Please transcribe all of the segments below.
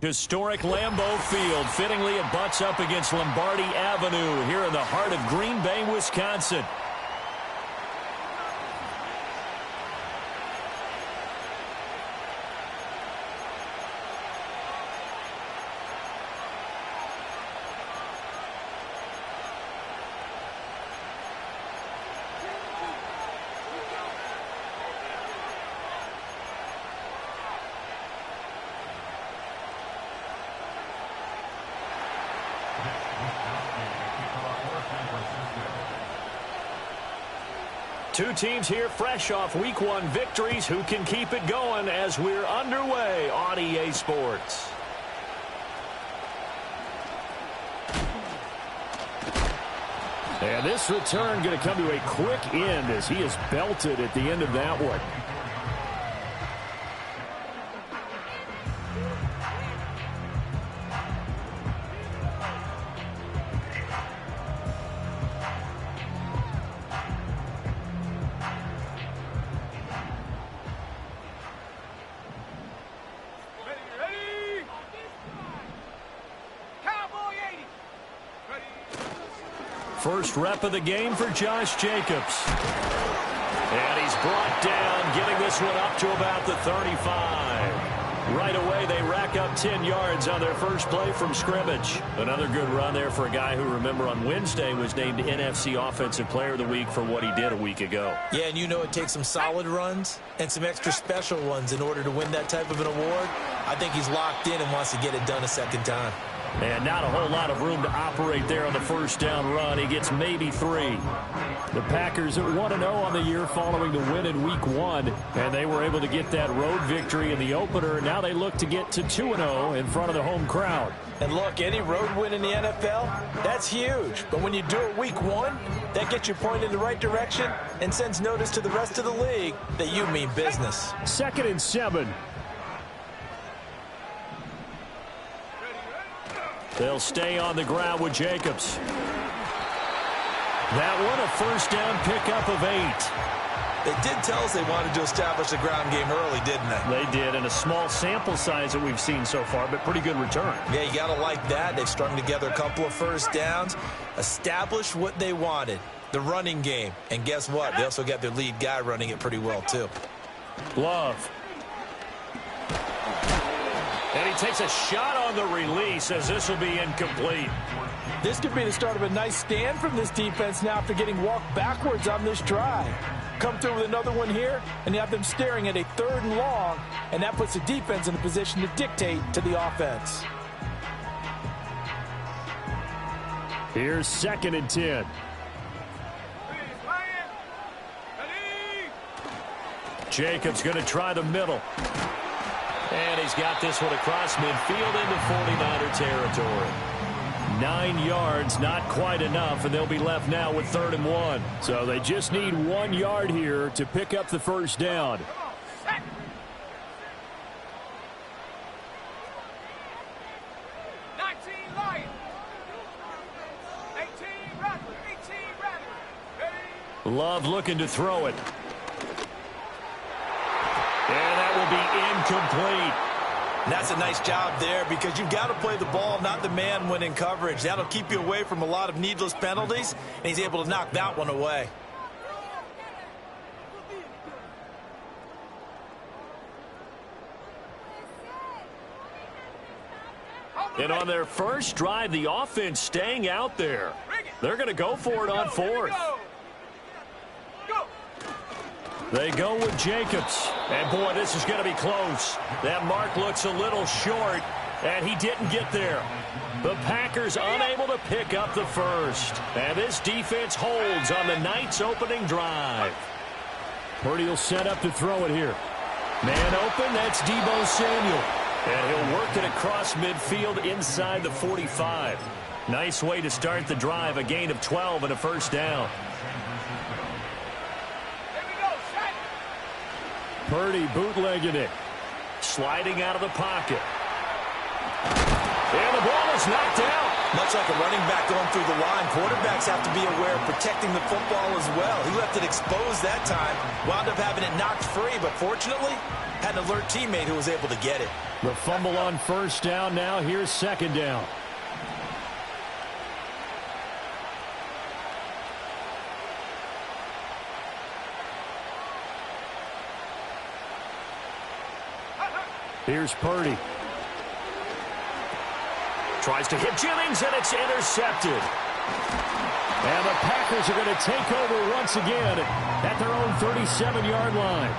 Historic Lambeau Field fittingly it butts up against Lombardi Avenue here in the heart of Green Bay, Wisconsin. Two teams here fresh off Week 1 victories. Who can keep it going as we're underway on EA Sports? And this return going to come to a quick end as he is belted at the end of that one. First rep of the game for Josh Jacobs. And he's brought down, getting this one up to about the 35. Right away, they rack up 10 yards on their first play from scrimmage. Another good run there for a guy who, remember, on Wednesday was named NFC Offensive Player of the Week for what he did a week ago. Yeah, and you know it takes some solid runs and some extra special ones in order to win that type of an award. I think he's locked in and wants to get it done a second time. And not a whole lot of room to operate there on the first down run. He gets maybe 3. The Packers at 1-0 on the year following the win in Week 1. And they were able to get that road victory in the opener. Now they look to get to 2-0 in front of the home crowd. And look, any road win in the NFL, that's huge. But when you do it Week 1, that gets you pointed in the right direction and sends notice to the rest of the league that you mean business. 2nd and 7. They'll stay on the ground with Jacobs. That one a first down pickup of 8. They did tell us they wanted to establish the ground game early, didn't they? They did, and a small sample size that we've seen so far, but pretty good return. Yeah, you got to like that. They've strung together a couple of first downs, established what they wanted, the running game. And guess what? They also got their lead guy running it pretty well, too. Love. And he takes a shot on the release as this will be incomplete. This could be the start of a nice stand from this defense now after getting walked backwards on this drive. Come through with another one here, and you have them staring at a 3rd and long, and that puts the defense in a position to dictate to the offense. Here's 2nd and 10. Jacobs going to try the middle. And he's got this one across midfield into 49er territory. 9 yards, not quite enough, and they'll be left now with 3rd and 1. So they just need 1 yard here to pick up the first down. Love looking to throw it. And that will be incomplete. That's a nice job there because you've got to play the ball, not the man when in coverage. That'll keep you away from a lot of needless penalties, and he's able to knock that one away. And on their first drive, the offense staying out there. They're going to go for it on 4th. They go with Jacobs. And, boy, this is going to be close. That mark looks a little short, and he didn't get there. The Packers unable to pick up the first. And this defense holds on the night's opening drive. Purdy will set up to throw it here. Man open, that's Deebo Samuel. And he'll work it across midfield inside the 45. Nice way to start the drive, a gain of 12 and a first down. Purdy bootlegging it. Sliding out of the pocket. And the ball is knocked out. Much like a running back going through the line, quarterbacks have to be aware of protecting the football as well. He left it exposed that time, wound up having it knocked free, but fortunately, had an alert teammate who was able to get it. The fumble on first down. Now here's second down. Here's Purdy. Tries to hit Jennings, and it's intercepted. And the Packers are going to take over once again at their own 37-yard line.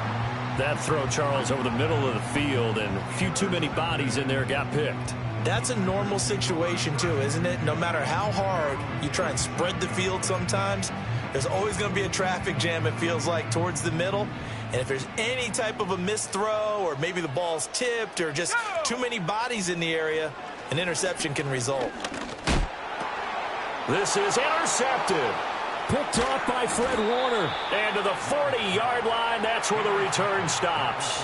That throw, Charles, over the middle of the field, and a few too many bodies in there got picked. That's a normal situation, too, isn't it? No matter how hard you try and spread the field sometimes, there's always going to be a traffic jam, it feels like, towards the middle. And if there's any type of a missed throw, or maybe the ball's tipped, or just too many bodies in the area, an interception can result. This is intercepted. Picked off by Fred Warner. And to the 40-yard line, that's where the return stops.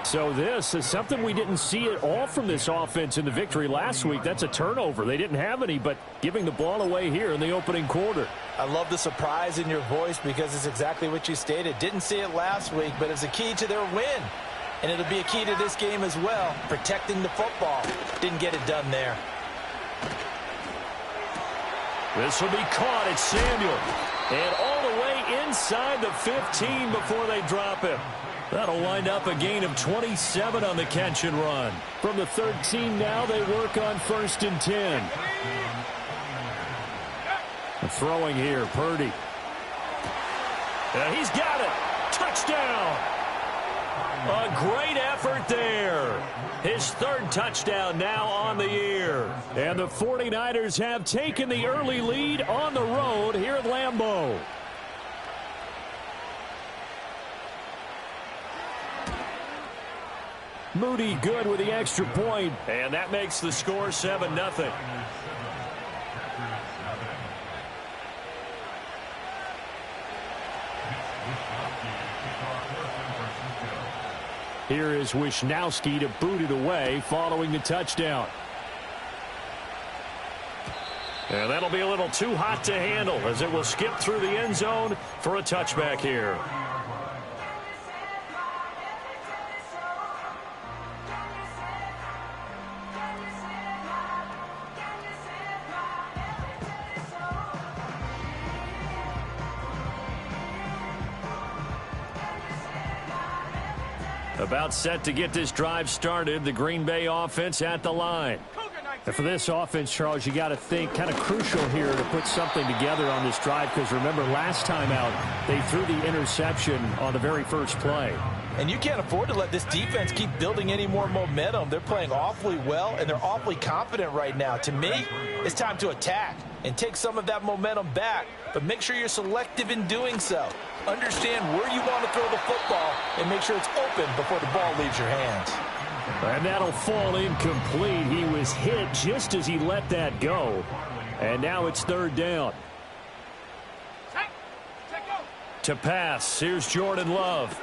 So this is something we didn't see at all from this offense in the victory last week. That's a turnover. They didn't have any, but giving the ball away here in the opening quarter. I love the surprise in your voice because it's exactly what you stated. Didn't see it last week, but it's a key to their win. And it'll be a key to this game as well, protecting the football. Didn't get it done there. This will be caught at Samuel. And all the way inside the 15 before they drop him. That'll wind up a gain of 27 on the catch and run. From the 13 now, they work on 1st and 10. Throwing here, Purdy. He's got it. Touchdown. A great effort there. His 3rd touchdown now on the year. And the 49ers have taken the early lead on the road here at Lambeau. Moody good with the extra point. And that makes the score 7-0. Here is Wisnowski to boot it away following the touchdown. And that'll be a little too hot to handle as it will skip through the end zone for a touchback here. About set to get this drive started, the Green Bay offense at the line. And for this offense, Charles, you got to think kind of crucial here to put something together on this drive because remember last time out they threw the interception on the very first play. And you can't afford to let this defense keep building any more momentum. They're playing awfully well, and they're awfully confident right now. To me, it's time to attack and take some of that momentum back, but make sure you're selective in doing so. Understand where you want to throw the football and make sure it's open before the ball leaves your hands. And that'll fall incomplete. He was hit just as he let that go. And now it's 3rd down. To pass, here's Jordan Love.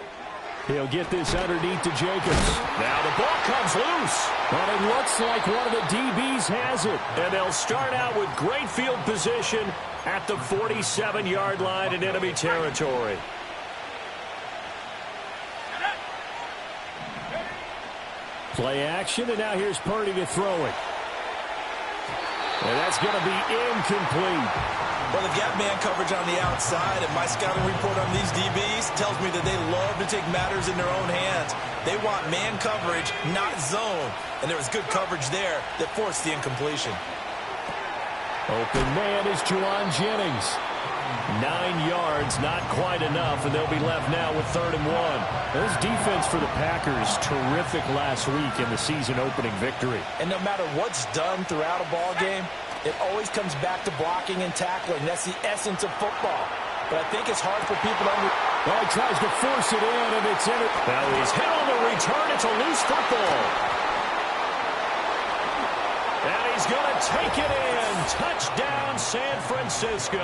He'll get this underneath to Jacobs. Now the ball comes loose. But it looks like one of the DBs has it. And they'll start out with great field position at the 47-yard line in enemy territory. Play action, and now here's Purdy to throw it. And that's going to be incomplete. Well, they've got man coverage on the outside, and my scouting report on these DBs tells me that they love to take matters in their own hands. They want man coverage, not zone. And there was good coverage there that forced the incompletion. Open man is Juwan Jennings. 9 yards, not quite enough, and they'll be left now with 3rd and 1. This defense for the Packers, terrific last week in the season-opening victory. And no matter what's done throughout a ball game, it always comes back to blocking and tackling. That's the essence of football. But I think it's hard for people to Well, he tries to force it in, and it's in it. Now he's hit on the return. It's a loose football. And he's going to take it in. Touchdown, San Francisco.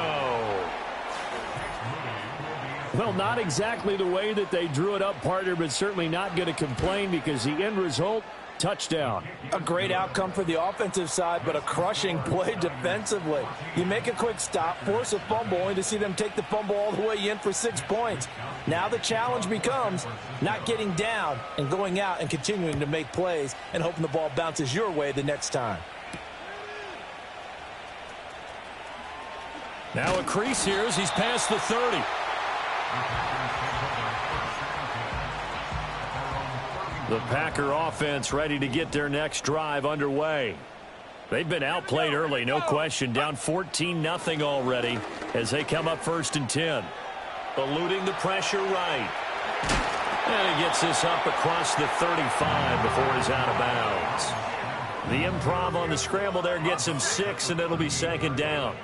Well, not exactly the way that they drew it up, partner, but certainly not going to complain because the end result Touchdown. A great outcome for the offensive side, but a crushing play defensively. You make a quick stop, force a fumble, only to see them take the fumble all the way in for 6 points. Now the challenge becomes not getting down and going out and continuing to make plays and hoping the ball bounces your way the next time. Now a crease here as he's past the 30. The Packer offense ready to get their next drive underway. They've been outplayed early, no question. Down 14-0 already as they come up 1st and 10. Eluding the pressure right. And he gets this up across the 35 before he's out of bounds. The improv on the scramble there gets him 6, and it'll be 2nd down.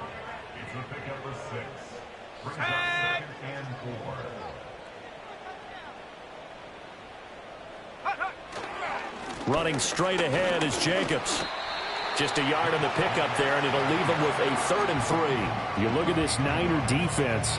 Running straight ahead is Jacobs. Just a yard on the pickup there, and it'll leave him with a 3rd and 3. You look at this Niner defense.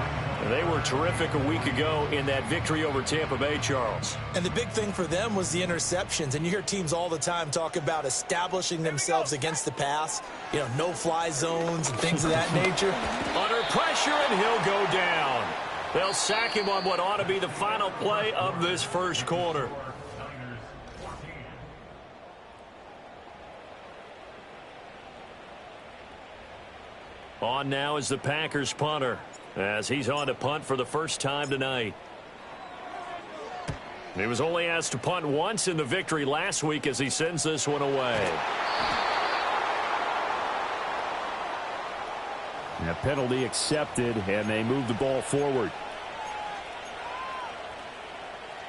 They were terrific a week ago in that victory over Tampa Bay, Charles. And the big thing for them was the interceptions. And you hear teams all the time talk about establishing themselves against the pass. You know, no-fly zones and things of that nature. Under pressure, and he'll go down. They'll sack him on what ought to be the final play of this first quarter. On now is the Packers punter, as he's on to punt for the first time tonight. He was only asked to punt once in the victory last week as he sends this one away. A penalty accepted, and they move the ball forward.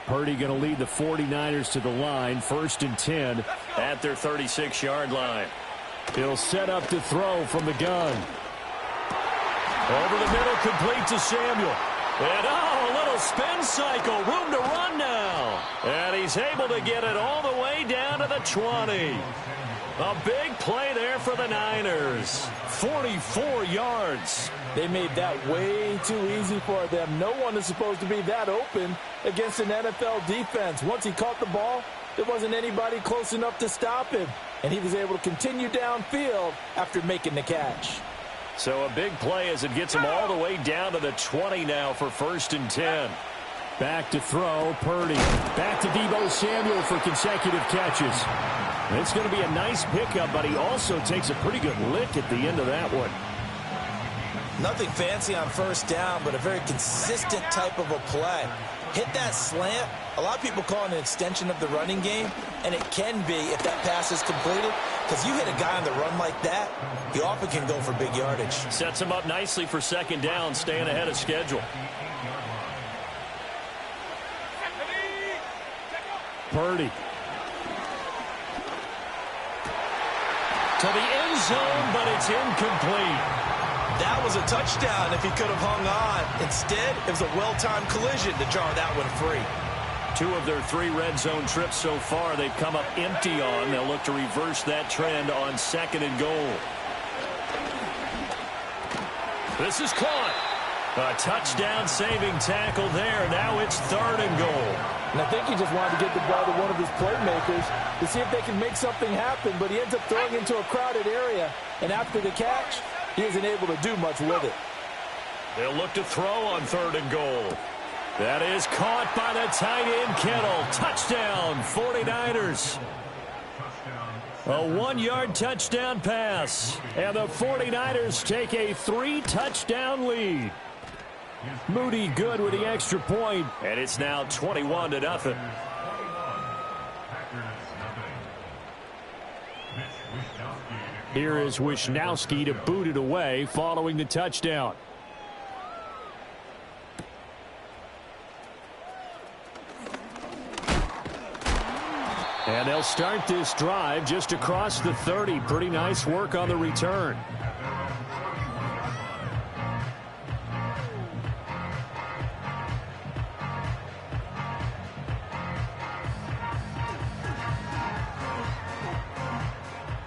Purdy going to lead the 49ers to the line, 1st and 10. At their 36-yard line. He'll set up to throw from the gun. Over the middle, complete to Samuel. And, a little spin cycle. Room to run now. And he's able to get it all the way down to the 20. A big play there for the Niners. 44 yards. They made that way too easy for them. No one is supposed to be that open against an NFL defense. Once he caught the ball, there wasn't anybody close enough to stop him. And he was able to continue downfield after making the catch. So a big play as it gets him all the way down to the 20 now for 1st and 10. Back to throw, Purdy. Back to Deebo Samuel for consecutive catches. It's going to be a nice pickup, but he also takes a pretty good lick at the end of that one. Nothing fancy on 1st down, but a very consistent type of a play. Hit that slant. A lot of people call it an extension of the running game, and it can be if that pass is completed, because you hit a guy on the run like that, he often can go for big yardage. Sets him up nicely for 2nd down, staying ahead of schedule. Purdy. To the end zone, but it's incomplete. That was a touchdown if he could have hung on. Instead, it was a well-timed collision to jar that one free. 2 of their 3 red zone trips so far they've come up empty on. They'll look to reverse that trend on 2nd and goal. This is caught. A touchdown saving tackle there. Now it's 3rd and goal. And I think he just wanted to get the ball to one of his playmakers to see if they can make something happen, but he ends up throwing into a crowded area. And after the catch, he isn't able to do much with it. They'll look to throw on 3rd and goal. That is caught by the tight end Kittle. Touchdown, 49ers. A 1-yard touchdown pass. And the 49ers take a 3-touchdown lead. Moody good with the extra point. And it's now 21-0. Here is Wishnowski to boot it away following the touchdown. And they'll start this drive just across the 30. Pretty nice work on the return.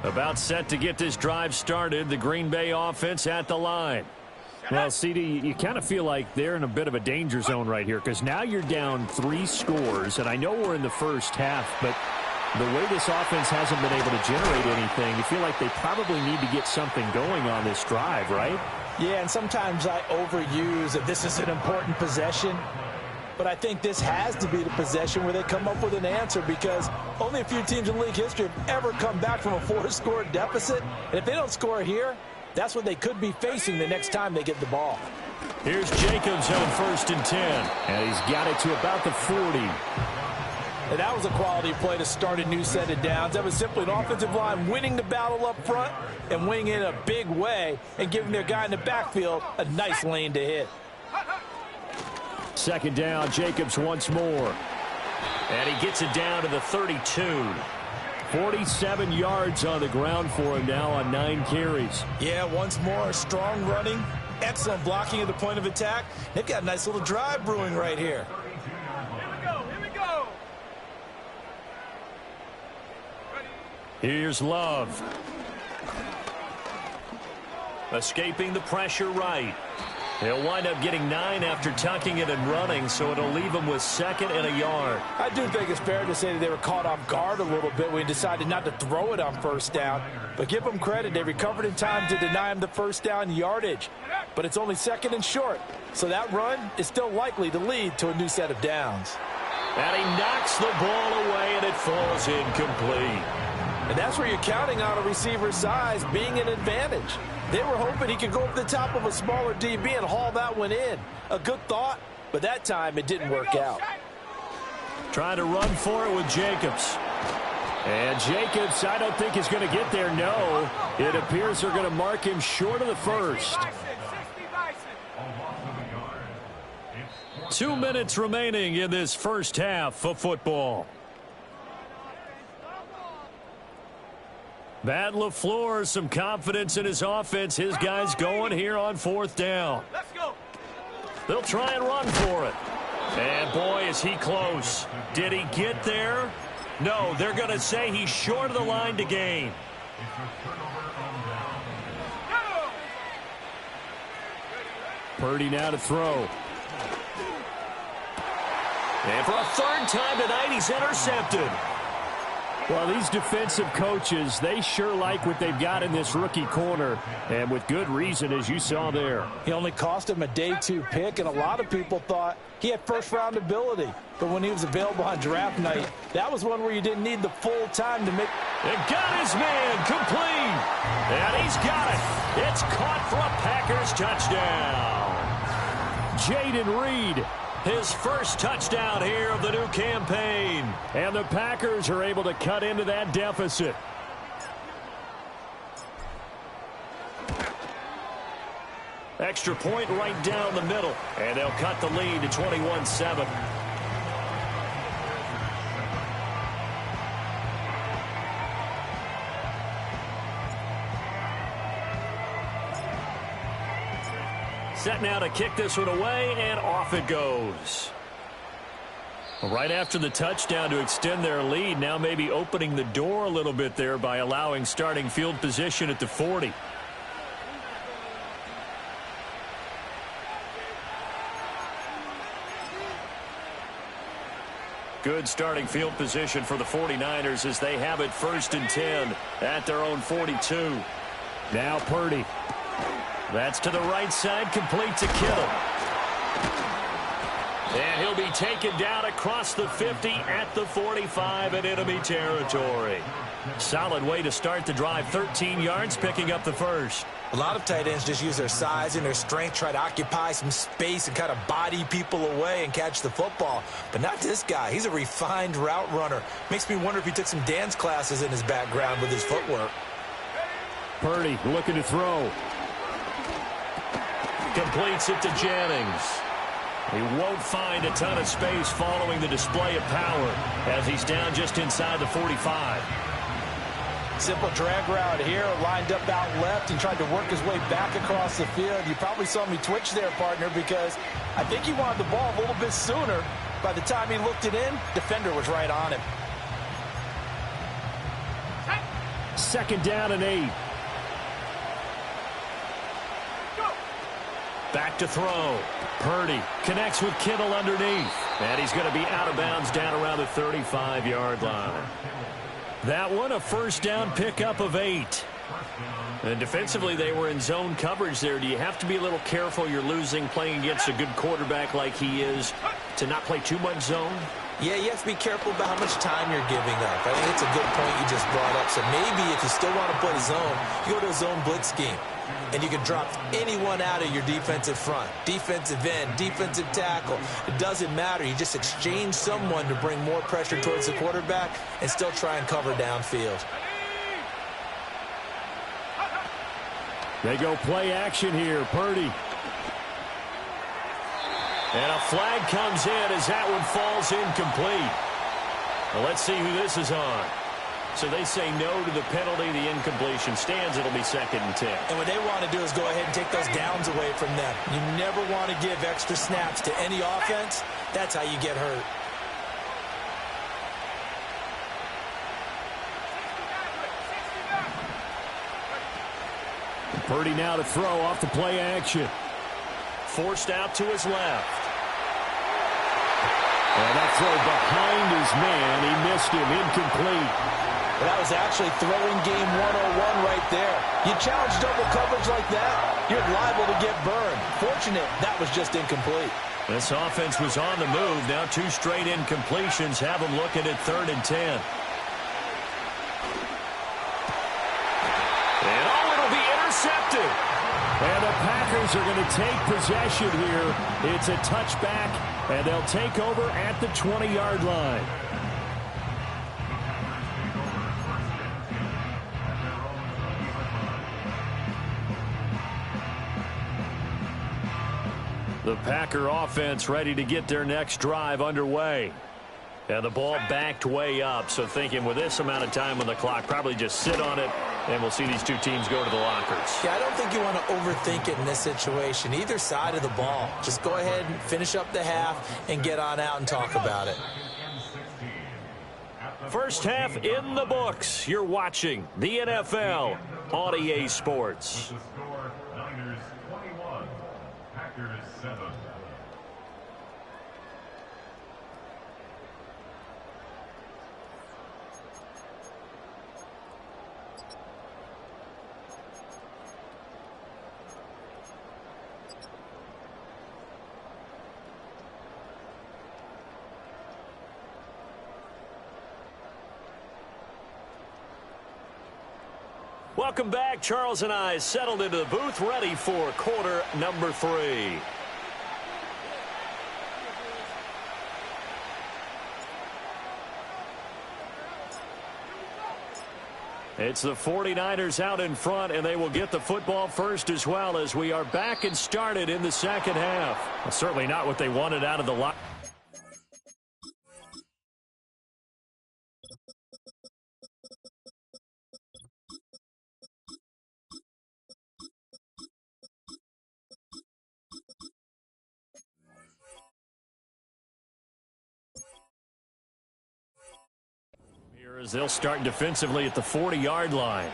About set to get this drive started. The Green Bay offense at the line. Well, CD, you kind of feel like they're in a bit of a danger zone right here because now you're down 3 scores, and I know we're in the first half, but the way this offense hasn't been able to generate anything, you feel like they probably need to get something going on this drive, right? Yeah, and sometimes I overuse that this is an important possession. But I think this has to be the possession where they come up with an answer, because only a few teams in league history have ever come back from a 4-score deficit. And if they don't score here, that's what they could be facing the next time they get the ball. Here's Jacobs on 1st and 10. And he's got it to about the 40. And that was a quality play to start a new set of downs. That was simply an offensive line winning the battle up front and winning in a big way and giving their guy in the backfield a nice lane to hit. 2nd down, Jacobs once more. And he gets it down to the 32. 47 yards on the ground for him now on 9 carries. Yeah, once more, strong running, excellent blocking at the point of attack. They've got a nice little drive brewing right here. Here we go. Here's Love. Escaping the pressure right. He'll wind up getting 9 after tucking it and running, so it'll leave him with 2nd and a yard. I do think it's fair to say that they were caught off guard a little bit when he decided not to throw it on 1st down. But give them credit, they recovered in time to deny him the 1st down yardage. But it's only 2nd and short, so that run is still likely to lead to a new set of downs. And he knocks the ball away, and it falls incomplete. And that's where you're counting on a receiver's size being an advantage. They were hoping he could go up the top of a smaller DB and haul that one in. A good thought, but that time it didn't work out. Trying to run for it with Jacobs. And Jacobs, I don't think is going to get there, no. It appears they're going to mark him short of the 1st. 2 minutes remaining in this first half of football. Matt LaFleur, some confidence in his offense. His guys going here on 4th down. Let's go. They'll try and run for it. And boy, is he close. Did he get there? No, they're going to say he's short of the line to gain. Purdy now to throw. And for a 3rd time tonight, he's intercepted. Well, these defensive coaches, they sure like what they've got in this rookie corner, and with good reason, as you saw there. He only cost him a day 2 pick, and a lot of people thought he had 1st-round ability. But when he was available on draft night, that was one where you didn't need the full time to make. And got his man complete. And he's got it. It's caught for a Packers touchdown. Jaden Reed. His 1st touchdown here of the new campaign. And the Packers are able to cut into that deficit. Extra point right down the middle. And they'll cut the lead to 21-7. Set now to kick this one away, and off it goes. Right after the touchdown to extend their lead, now maybe opening the door a little bit there by allowing starting field position at the 40. Good starting field position for the 49ers as they have it 1st and 10 at their own 42. Now Purdy. That's to the right side, complete to Kittle. And he'll be taken down across the 50 at the 45 in enemy territory. Solid way to start the drive. 13 yards, picking up the 1st. A lot of tight ends just use their size and their strength, try to occupy some space and kind of body people away and catch the football. But not this guy. He's a refined route runner. Makes me wonder if he took some dance classes in his background with his footwork. Purdy looking to throw. Completes it to Jennings. He won't find a ton of space following the display of power as he's down just inside the 45. Simple drag route here, lined up out left and tried to work his way back across the field. You probably saw me twitch there, partner, because I think he wanted the ball a little bit sooner. By the time he looked it in, defender was right on him. 2nd down and 8. Back to throw. Purdy connects with Kittle underneath. And he's going to be out of bounds down around the 35-yard line. That one, a first down pickup of 8. And defensively, they were in zone coverage there. Do you have to be a little careful? You're losing playing against a good quarterback like he is to not play too much zone? Yeah, you have to be careful about how much time you're giving up. I think it's a good point you just brought up. So maybe if you still want to play zone, you go to a zone blitz scheme. And you can drop anyone out of your defensive front. Defensive end, defensive tackle. It doesn't matter. You just exchange someone to bring more pressure towards the quarterback and still try and cover downfield. They go play action here. Purdy. And a flag comes in as that one falls incomplete. Well, let's see who this is on. So they say no to the penalty. The incompletion stands. It'll be 2nd and 10. And what they want to do is go ahead and take those downs away from them. You never want to give extra snaps to any offense. That's how you get hurt. Purdy now to throw off the play action. Forced out to his left. And that throw behind his man. He missed him. Incomplete. Well, that was actually throwing game 101 right there. You challenge double coverage like that, you're liable to get burned. Fortunate, that was just incomplete. This offense was on the move. Now 2 straight incompletions have them looking at 3rd and 10. And it'll be intercepted. And the Packers are going to take possession here. It's a touchback, and they'll take over at the 20-yard line. The Packer offense ready to get their next drive underway. And the ball backed way up, so thinking with this amount of time on the clock, probably just sit on it, and we'll see these two teams go to the lockers. Yeah, I don't think you want to overthink it in this situation. Either side of the ball. Just go ahead and finish up the half and get on out and talk about it. First half in the books. You're watching the NFL on EA Sports. The score, Niners 21, Packers 7. Welcome back. Charles and I settled into the booth, ready for quarter number 3. It's the 49ers out in front, and they will get the football first as well as we are back and started in the second half. Well, certainly not what they wanted out of the lock. As they'll start defensively at the 40-yard line.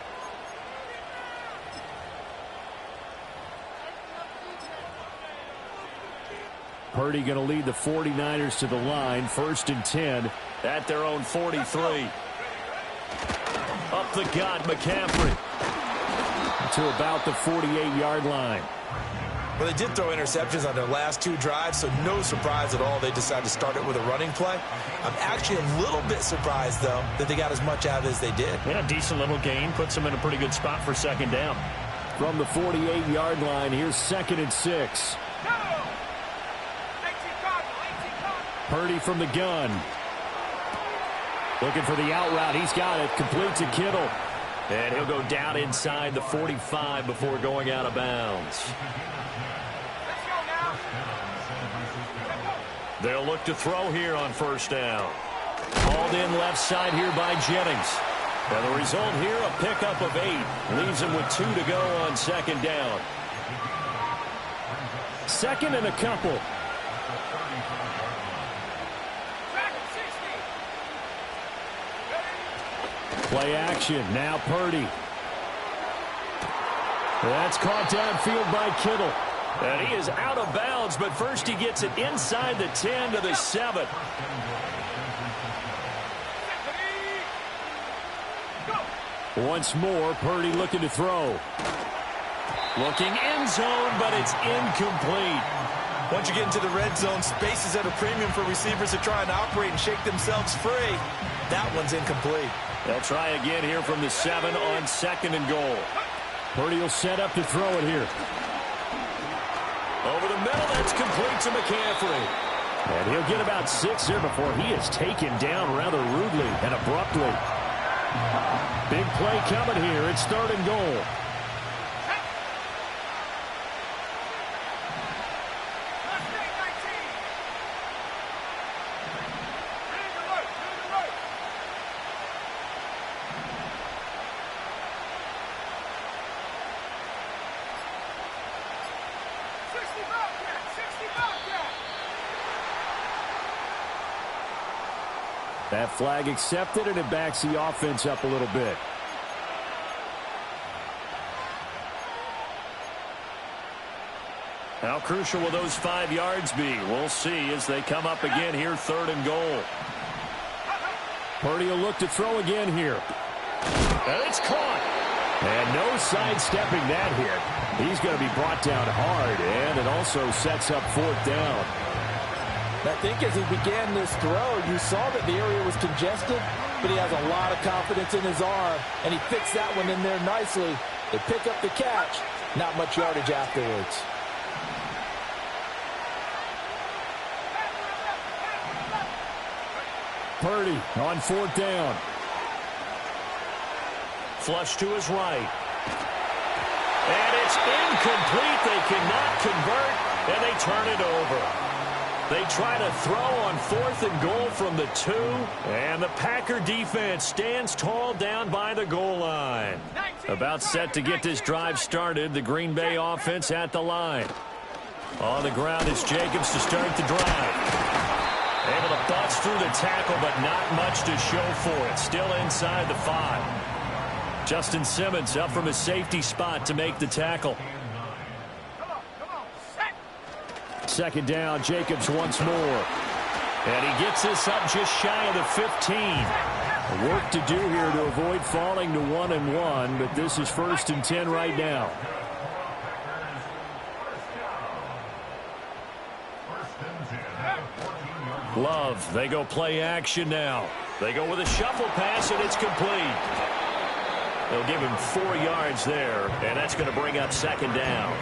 Purdy going to lead the 49ers to the line, 1st and 10. At their own 43. Up the gut, McCaffrey. To about the 48-yard line. Well, they did throw interceptions on their last 2 drives, so no surprise at all they decided to start it with a running play. I'm actually a little bit surprised, though, that they got as much out of it as they did. Yeah, decent little gain. Puts them in a pretty good spot for second down. From the 48-yard line, here's 2nd and 6. Purdy from the gun. Looking for the out route. He's got it. Complete to Kittle. And he'll go down inside the 45 before going out of bounds. They'll look to throw here on first down. Hauled in left side here by Jennings. And the result here, a pickup of 8. Leaves him with 2 to go on second down. 2nd and a couple. Play action. Now Purdy. That's caught downfield by Kittle. And he is out of bounds, but first he gets it inside the 10 to the 7. Once more, Purdy looking to throw. Looking end zone, but it's incomplete. Once you get into the red zone, space is at a premium for receivers to try and operate and shake themselves free. That one's incomplete. They'll try again here from the 7 on 2nd and goal. Purdy will set up to throw it here. Over the middle, that's complete to McCaffrey. And he'll get about 6 here before he is taken down rather rudely and abruptly. Big play coming here. It's 3rd and goal. That flag accepted, and it backs the offense up a little bit. How crucial will those 5 yards be? We'll see as they come up again here, 3rd and goal. Purdy will look to throw again here. And it's caught. And no sidestepping that hit. He's going to be brought down hard, and it also sets up 4th down. I think as he began this throw, you saw that the area was congested, but he has a lot of confidence in his arm, and he fixed that one in there nicely. They pick up the catch, not much yardage afterwards. Purdy on 4th down. Flush to his right. And it's incomplete. They cannot convert, and they turn it over. They try to throw on 4th and goal from the 2, and the Packer defense stands tall down by the goal line. About set to get this drive started, the Green Bay offense at the line. On the ground is Jacobs to start the drive. Able to bust through the tackle, but not much to show for it. Still inside the 5. Justin Simmons up from his safety spot to make the tackle. 2nd down, Jacobs once more. And he gets this up just shy of the 15. Work to do here to avoid falling to 1-1, but this is 1st and 10 right now. Love, they go play action now. They go with a shuffle pass, and it's complete. They'll give him 4 yards there, and that's going to bring up 2nd down.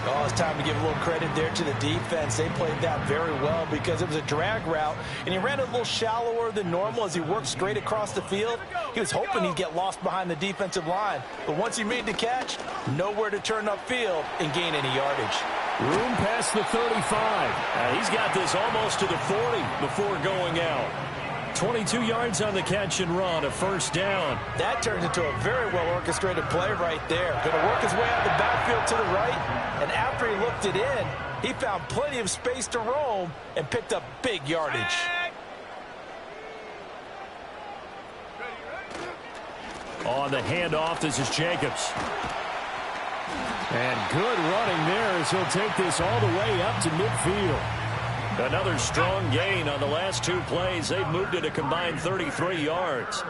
Oh, it's time to give a little credit there to the defense. They played that very well because it was a drag route, and he ran a little shallower than normal as he worked straight across the field. He was hoping he'd get lost behind the defensive line, but once he made the catch, nowhere to turn upfield and gain any yardage. Room past the 35. He's got this almost to the 40 before going out. 22 yards on the catch and run, a 1st down. That turns into a very well-orchestrated play right there. Going to work his way out of the backfield to the right, and after he looked it in, he found plenty of space to roam and picked up big yardage. On the handoff, this is Jacobs. And good running there as he'll take this all the way up to midfield. Another strong gain on the last 2 plays. They've moved it a combined 33 yards.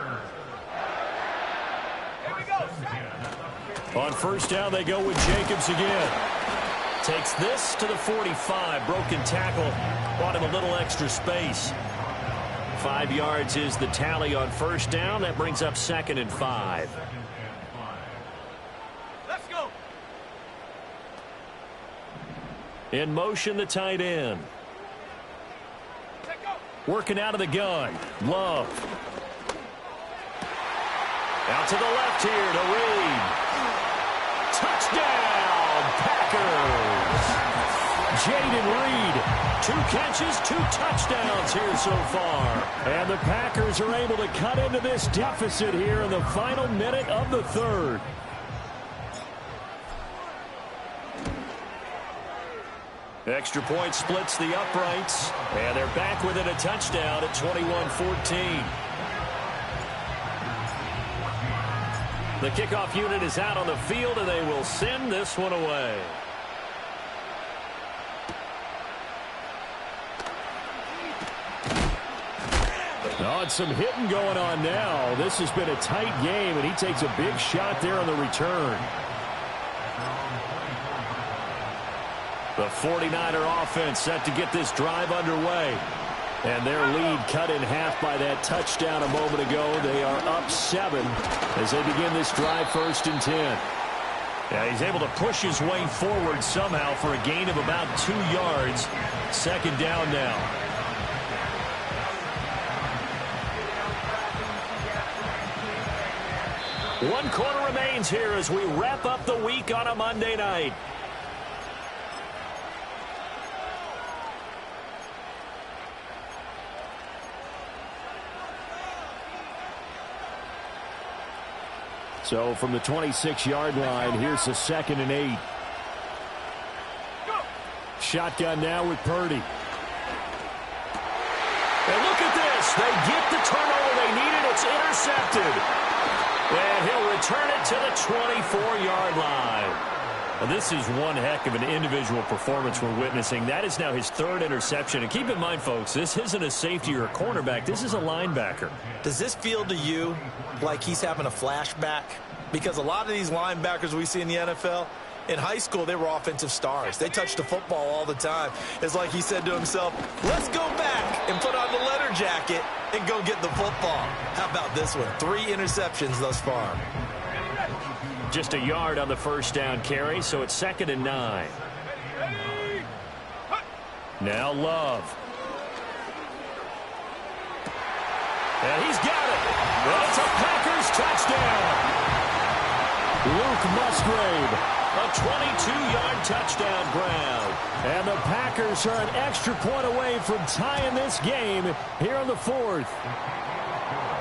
On 1st down, they go with Jacobs again. Takes this to the 45. Broken tackle. Bought him a little extra space. 5 yards is the tally on 1st down. That brings up 2nd and 5. Let's go. In motion, the tight end. Working out of the gun. Love. Out to the left here to Reed. Touchdown, Packers. Jaden Reed. 2 catches, 2 touchdowns here so far. And the Packers are able to cut into this deficit here in the final minute of the 3rd. Extra point splits the uprights, and they're back within a touchdown at 21-14. The kickoff unit is out on the field, and they will send this one away. Oh, and some hitting going on now. This has been a tight game, and he takes a big shot there on the return. The 49er offense set to get this drive underway. And their lead cut in half by that touchdown a moment ago. They are up 7 as they begin this drive, 1st and 10. Yeah, he's able to push his way forward somehow for a gain of about 2 yards. 2nd down now. One quarter remains here as we wrap up the week on a Monday night. So from the 26-yard line, here's the 2nd and 8. Shotgun now with Purdy. And look at this. They get the turnover they needed. It's intercepted. And he'll return it to the 24-yard line. Well, this is one heck of an individual performance we're witnessing. That is now his 3rd interception. And keep in mind, folks, this isn't a safety or a cornerback. This is a linebacker. Does this feel to you like he's having a flashback? Because a lot of these linebackers we see in the NFL, in high school, they were offensive stars. They touched the football all the time. It's like he said to himself, let's go back and put on the leather jacket and go get the football. How about this one? 3 interceptions thus far. Just a yard on the 1st down carry, so it's 2nd and 9. Now Love. And he's got it. Well, it's a Packers touchdown. Luke Musgrave. A 22-yard touchdown grab. And the Packers are an extra point away from tying this game here on the 4th.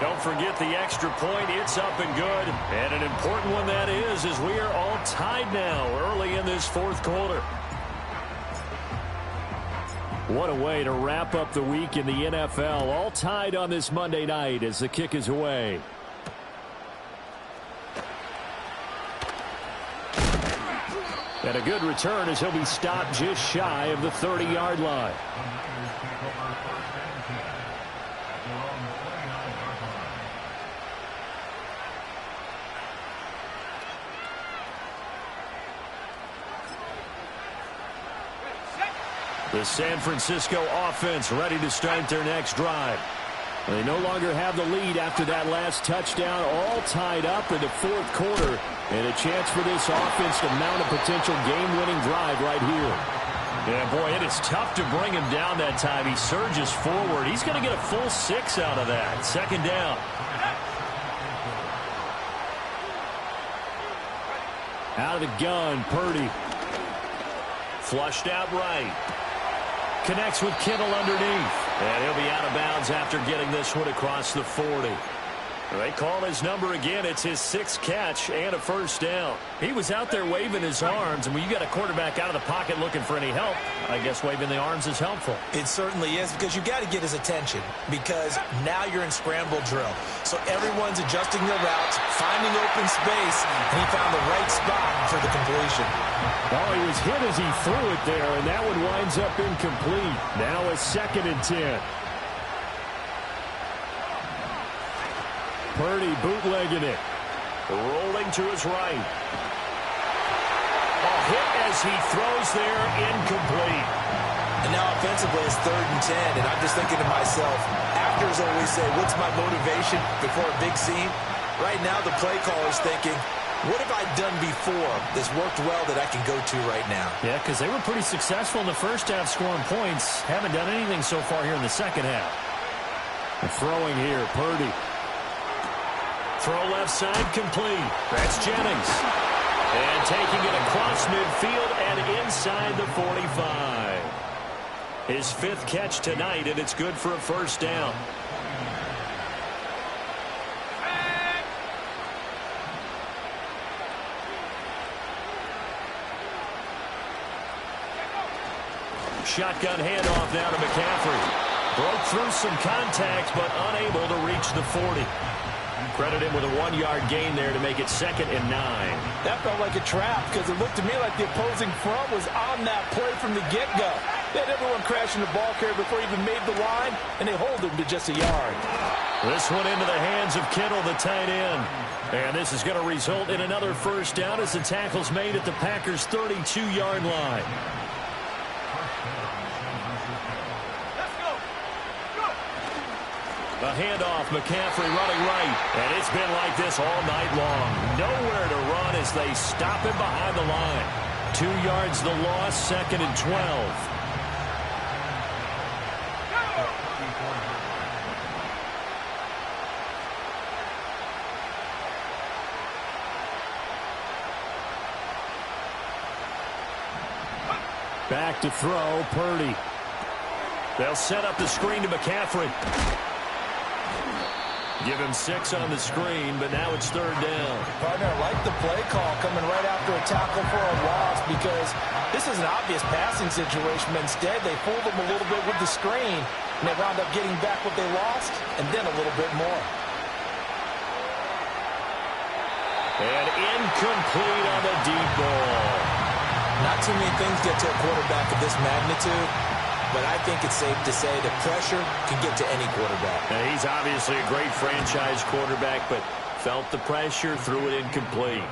Don't forget the extra point. It's up and good. And an important one that is, as we are all tied now early in this 4th quarter. What a way to wrap up the week in the NFL. All tied on this Monday night as the kick is away. And a good return as he'll be stopped just shy of the 30-yard line. The San Francisco offense ready to start their next drive. They no longer have the lead after that last touchdown, all tied up in the 4th quarter. And a chance for this offense to mount a potential game-winning drive right here. Yeah, boy, it is tough to bring him down that time. He surges forward. He's going to get a full 6 out of that. 2nd down. Out of the gun, Purdy. Flushed out right. Connects with Kittle underneath. And he'll be out of bounds after getting this one across the 40. They call his number again. It's his 6th catch and a 1st down. He was out there waving his arms, and when you got a quarterback out of the pocket looking for any help, I guess waving the arms is helpful. It certainly is, because you got to get his attention, because now you're in scramble drill. So everyone's adjusting their routes, finding open space, and he found the right spot for the completion. Oh, he was hit as he threw it there, and that one winds up incomplete. Now a 2nd and 10. Purdy bootlegging it. Rolling to his right. A hit as he throws there, incomplete. And now offensively it's 3rd and 10, and I'm just thinking to myself, actors always say, what's my motivation before a big scene? Right now the play caller's thinking, what have I done before that's worked well that I can go to right now? Yeah, because they were pretty successful in the 1st half scoring points. Haven't done anything so far here in the 2nd half. And throwing here, Purdy. Throw left side complete. That's Jennings. And taking it across midfield and inside the 45. His 5th catch tonight, and it's good for a 1st down. Shotgun handoff now to McCaffrey. Broke through some contact, but unable to reach the 40. Credit him with a 1-yard gain there to make it 2nd and 9. That felt like a trap, because it looked to me like the opposing front was on that play from the get-go. They had everyone crashing the ball carrier before he even made the line, and they hold him to just a yard. This one into the hands of Kittle, the tight end. And this is going to result in another first down as the tackle's made at the Packers' 32-yard line. A handoff, McCaffrey running right. And it's been like this all night long. Nowhere to run as they stop him behind the line. 2 yards the loss, 2nd and 12. Back to throw, Purdy. They'll set up the screen to McCaffrey. Give him 6 on the screen, but now it's 3rd down. Partner, I like the play call coming right after a tackle for a loss because this is an obvious passing situation. But instead, they fooled him a little bit with the screen, and they wound up getting back what they lost and then a little bit more. And incomplete on the deep ball. Not too many things get to a quarterback of this magnitude, but I think it's safe to say that pressure can get to any quarterback. Now, he's obviously a great franchise quarterback, but felt the pressure, threw it incomplete.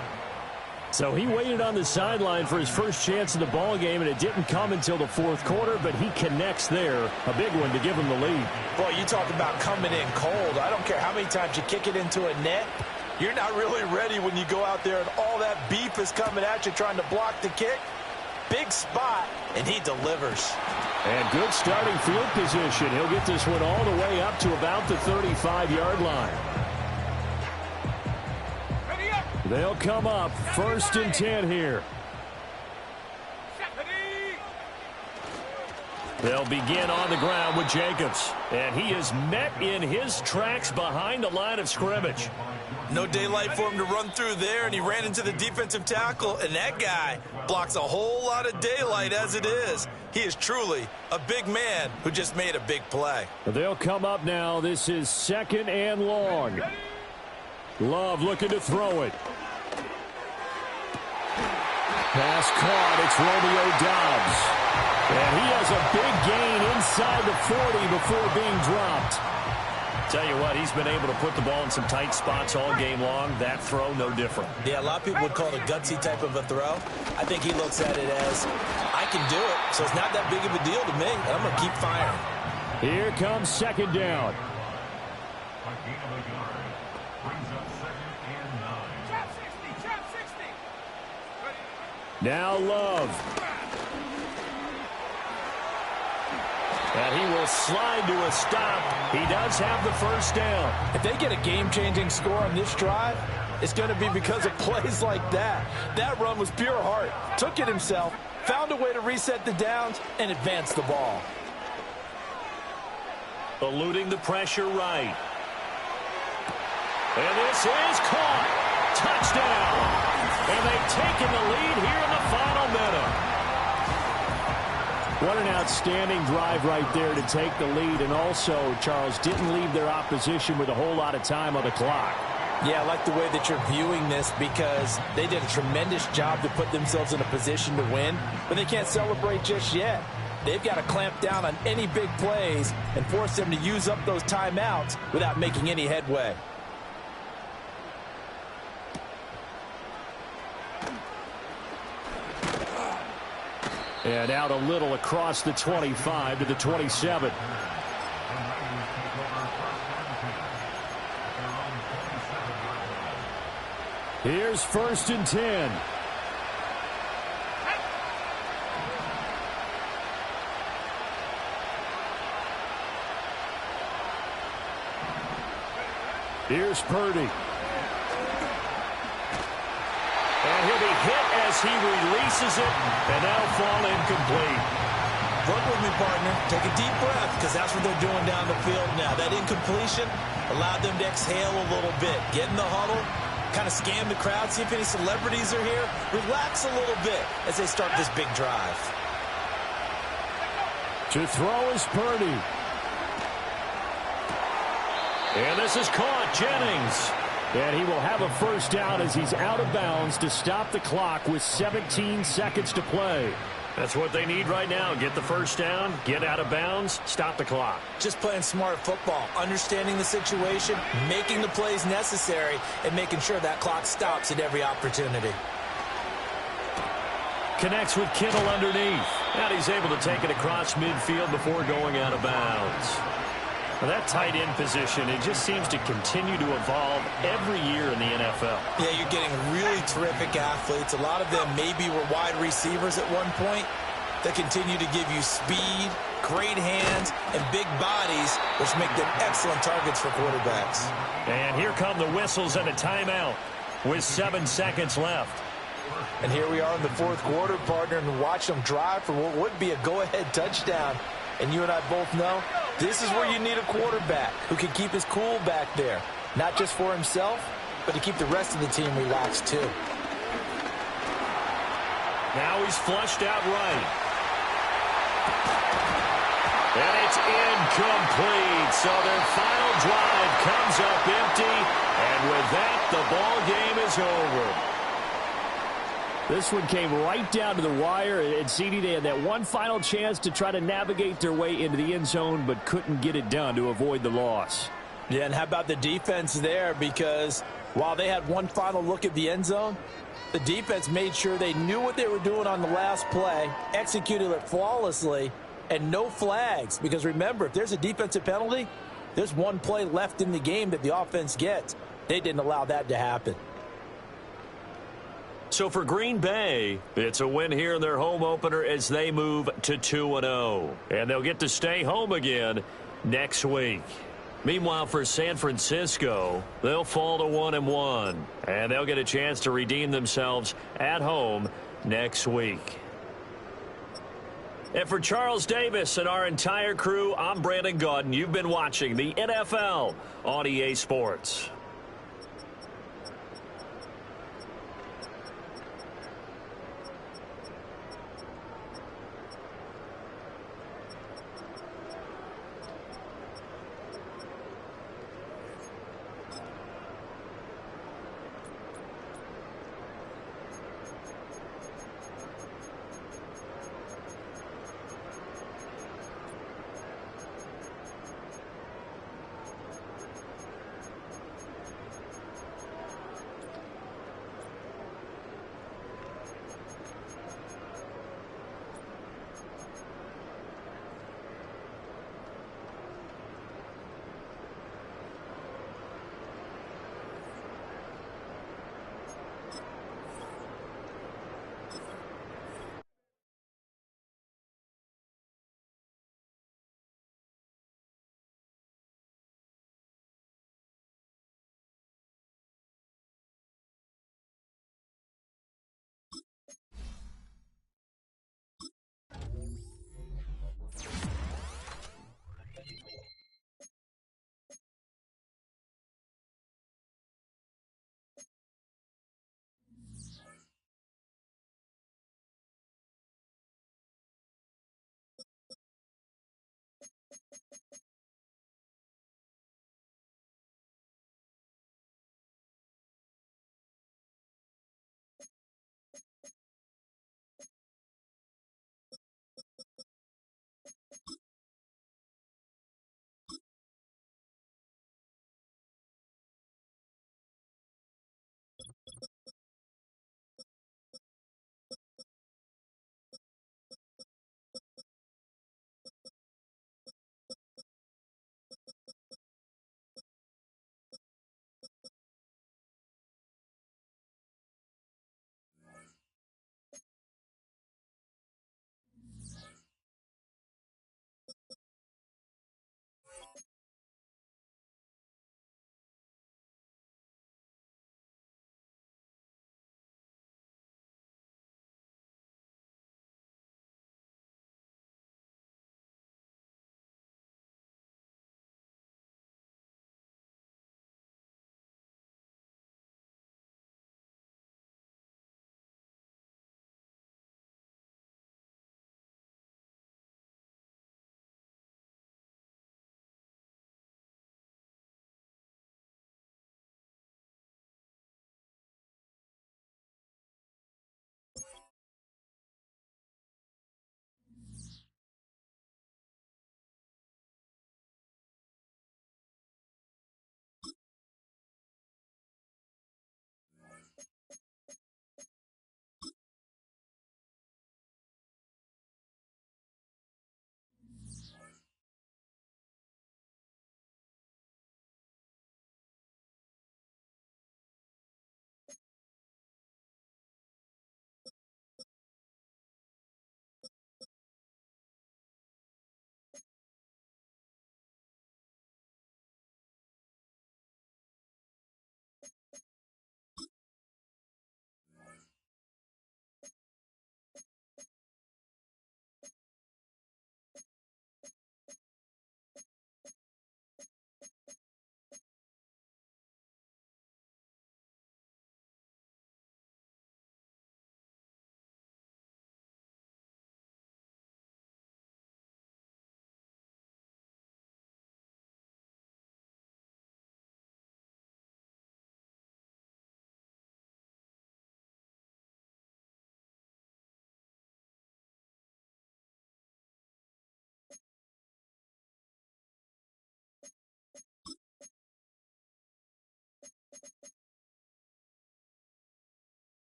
So he waited on the sideline for his first chance in the ball game, and it didn't come until the 4th quarter, but he connects there. A big one to give him the lead. Boy, you talk about coming in cold. I don't care how many times you kick it into a net. You're not really ready when you go out there and all that beef is coming at you trying to block the kick. Big spot, and he delivers. And good starting field position. He'll get this one all the way up to about the 35-yard line. They'll come up 1st and 10 here. They'll begin on the ground with Jacobs. And he is met in his tracks behind the line of scrimmage. No daylight for him to run through there, and he ran into the defensive tackle, and that guy blocks a whole lot of daylight as it is. He is truly a big man who just made a big play. They'll come up now. This is 2nd and long. Love looking to throw it. Pass caught. It's Romeo Doubs. And he has a big gain inside the 40 before being dropped. Tell you what, he's been able to put the ball in some tight spots all game long. That throw, no different. Yeah, a lot of people would call it a gutsy type of a throw. I think he looks at it as, I can do it, so it's not that big of a deal to me, and I'm going to keep firing. Here comes 2nd down. Now Love. And he will slide to a stop. He does have the first down. If they get a game-changing score on this drive, it's going to be because of plays like that. That run was pure heart. Took it himself, found a way to reset the downs, and advance the ball. Eluding the pressure right. And this is caught. Touchdown. And they've taken the lead here in the final minute. What an outstanding drive right there to take the lead. And also, Charles, didn't leave their opposition with a whole lot of time on the clock. Yeah, I like the way that you're viewing this because they did a tremendous job to put themselves in a position to win, but they can't celebrate just yet. They've got to clamp down on any big plays and force them to use up those timeouts without making any headway. And out a little across the 25 to the 27. Here's 1st and 10. Here's Purdy. And he'll be hit as he releases it, and that'll fall incomplete. Run with me, partner. Take a deep breath, because that's what they're doing down the field now. That incompletion allowed them to exhale a little bit. Get in the huddle, kind of scan the crowd, see if any celebrities are here. Relax a little bit as they start this big drive. To throw is Purdy. And this is caught. Jennings. And he will have a first down as he's out of bounds to stop the clock with 17 seconds to play. That's what they need right now. Get the first down, get out of bounds, stop the clock. Just playing smart football, understanding the situation, making the plays necessary, and making sure that clock stops at every opportunity. Connects with Kittle underneath. And he's able to take it across midfield before going out of bounds. Well, that tight end position, it just seems to continue to evolve every year in the NFL. Yeah, you're getting really terrific athletes. A lot of them maybe were wide receivers at one point. They continue to give you speed, great hands, and big bodies, which make them excellent targets for quarterbacks. And here come the whistles and a timeout with 7 seconds left. And here we are in the fourth quarter, partner, and watch them drive for what would be a go-ahead touchdown. And you and I both know this is where you need a quarterback who can keep his cool back there, not just for himself, but to keep the rest of the team relaxed too. Now he's flushed out right. And it's incomplete. So their final drive comes up empty. And with that, the ball game is over. This one came right down to the wire, and CD, they had that one final chance to try to navigate their way into the end zone, but couldn't get it done to avoid the loss. Yeah, and how about the defense there? Because while they had one final look at the end zone, the defense made sure they knew what they were doing on the last play, executed it flawlessly, and no flags. Because remember, if there's a defensive penalty, there's one play left in the game that the offense gets. They didn't allow that to happen. So for Green Bay, it's a win here in their home opener as they move to 2-0. And they'll get to stay home again next week. Meanwhile, for San Francisco, they'll fall to 1-1. And they'll get a chance to redeem themselves at home next week. And for Charles Davis and our entire crew, I'm Brandon Gaudin. You've been watching the NFL on EA Sports.